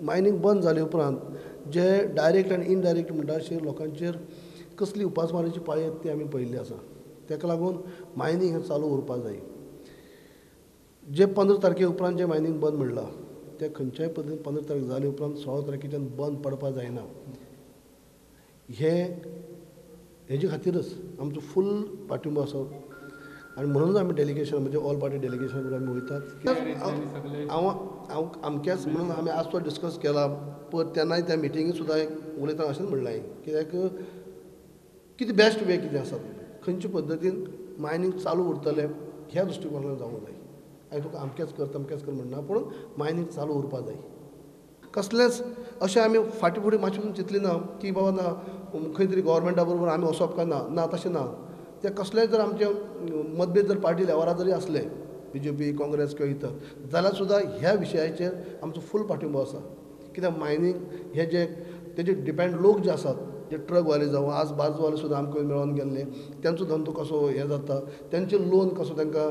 Mining बंद जाले उपरांत जे डायरेक्ट आनी इनडायरेक्ट म्हणटा अशें लोकांचेर कसली उपासमारीची पाळी येता ती आमी पळयल्ली आसा. ताका लागून मायनींग हें चालू उरपाक जाय. जे 15 तारखे उपरांत जे मायनींग बंद म्हणलां ते खंयच्याय पद्दतीन 15 तारीख जाले उपरांत 16 तारखेच्यान बंद पडपाक जायना. हेजे खातीरच आमचो फूल पाठिंबो आसा आनी म्हणूनच आमी डेलिगेशन म्हणजे ऑल पार्टी डेलिगेशन आमी वयतात. हांव अमकेच म्हणून आमी आज तो डिस्कस केला पण तेन्नाय त्या मिटिंगेंत सुद्दां उलयतना अशेंच म्हणलें हांवें कित्याक कितें बेस्ट वे कितें आसा खंयचे पद्दतीन मायनींग चालू उरतलें ह्या दृश्टीकोनान जावंक जाय. हांवें तुका अमकेच कर म्हणना पूण मायनींग चालू उरपाक जाय. कसलेंच अशें आमी फाटीं फुडें मातशें चिंतलें ना की बाबा ना खंय तरी गव्हर्मेंटा बरोबर आमी वचप काय ना तशें ना. ते कसलेंय जर आमचे मतभेद जर पार्टी लेवलार जरी असले BJP काँग्रेस किंवा इतर जाल्यार सुद्दां ह्या विशयाचेर आमचो फूल पाठिंबो आसा. कित्याक मायनींग हे जे तेजे डिपेंड लोक जे आसात जे ट्रकवाले जावं आज बाजूवाले सुद्दां आमकां मेळोन गेल्ले तेंचो धंदो कसो हें जाता तेंचे लोन कसो तांकां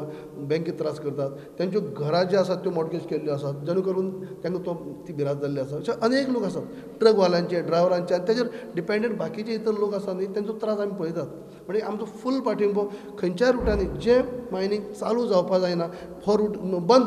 बँकेत त्रास करतात तेंच्यो घरां जी आसात त्यो मॉर्गेज केल्ल्यो आसात जेणे करून तांकां ती भिरांत जाल्ली आसा. अशे अनेक लोक आसात ट्रकवाल्यांचे ड्रायव्हरांचे आनी तेजेर डिपेंडंट बाकीचे इतर लोक आसात न्ही तेंचो त्रास आमी पळयतात. म्हणजे आमचो फूल पाठिंबो खंयच्याय रुटांनी जे मायनींग चालू जावपा जायना हो रूट बंद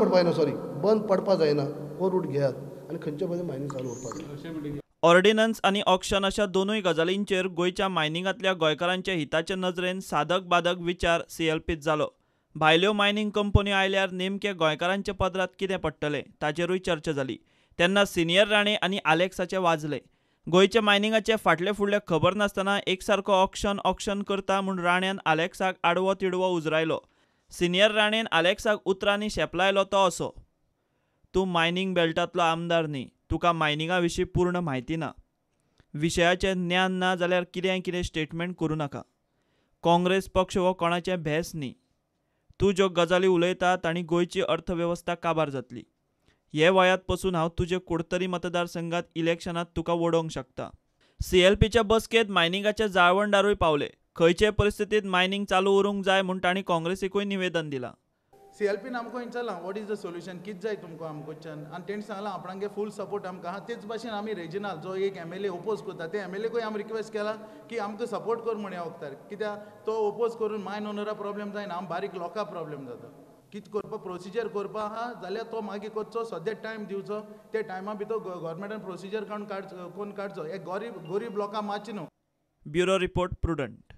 पडपा जायना हो रूट घेयात आनी खंयच्या पद्दतीन मायनींग चालू उरपाक जाय. ऑर्डिनन्स आनी ऑक्शन अशा दोनूय गजालींचेर गोंयच्या मायनिंगांतल्या गोंयकारांच्या हिताचे नजरेन साधक बाधक विचार CLPत जालो. भायल्यो मायनिंग कंपन्यो आयल्यार नेमके गोंयकारांच्या पदरात कितें पडटलें ताचेरूय चर्चा जाली. तेन्ना सिनियर राणे आनी आलेक्साचे वाजले. गोंयच्या मायनिंगाचे फाटले फुडले खबर नासतना एकसारको ऑक्शन करता म्हूण राण्यान आलेक्साक आडवो तिडवो उजरायलो. सिनियर राणेन आलेक्साक उतरांनी शेपलायलो तो असो: तूं मायनिंग बेल्टांतलो आमदार न्ही, तुका मायनिंगा विशीं पूर्ण म्हायती ना. विशयाचें ज्ञान ना जाल्यार कितें स्टेटमेंट करूं नाका. काँग्रेस पक्ष हो कोणाचें भेस न्ही. तूं ज्यो गजाली उलयता तांणी गोंयची अर्थवेवस्था काबार जातली. हे वयात पसून हांव तुजे कुडतरी मतदारसंघात इलेक्शनांत तुका वडोवंक शकता. CLPच्या बसकेंत मायनिंगाचे जाळवणदारूय पावले. खंयचे परिस्थितींत मायनिंग चालू उरूंक जाय म्हूण तांणी काँग्रेसीकूय निवेदन दिलां. CLPन आमकां विचारलां वॉट इज द सोल्युशन कितें जाय तुमकां आमकडच्यान आनी तेणी सांगलां आपणागे फूल सपोर्ट आमकां आहा. तेच भाशेन आमी रेजिनाल जो एक MLA ओपोज करता ते MLAकूय आमी रिक्वेस्ट केला की आमकां सपोर्ट कर म्हण ह्या वखदार. कित्याक तो ओपोज करून मायन ओनरा प्रॉब्लेम जायना आम बारीक लोकां प्रॉब्लेम जाता. कितें करपा प्रोसिजर करपा आहा जाल्यार तो मागीर करचो सद्या टायम दिवचो. ते टायमा भितर गव्हर्मेंटान प्रोसिजर कोण काडचो हे गरीब लोकां मातची न्हू. Bureau report prudent.